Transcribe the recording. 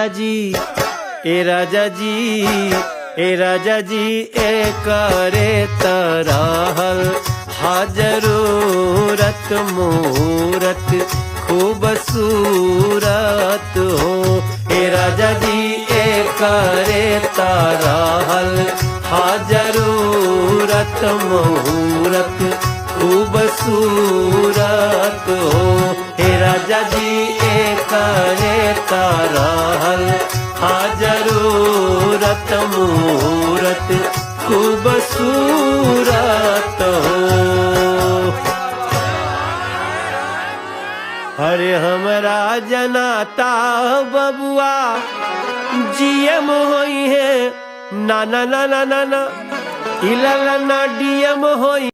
जी ए राजा जी ए राजा जी ए करे तरहल हाजरूरत मूरत खूबसूरत हो। ए राजा जी ए करे तरहल हाजरूरत मूरत खूबसूरत हो। हे राजा जी ए करे तरहल हाजरूरत मूरत खूबसूरत हो। अरे हमरा जनाता बबुआ जीएम होई है ना ना ना ना ना ना इला ना डीएम होई।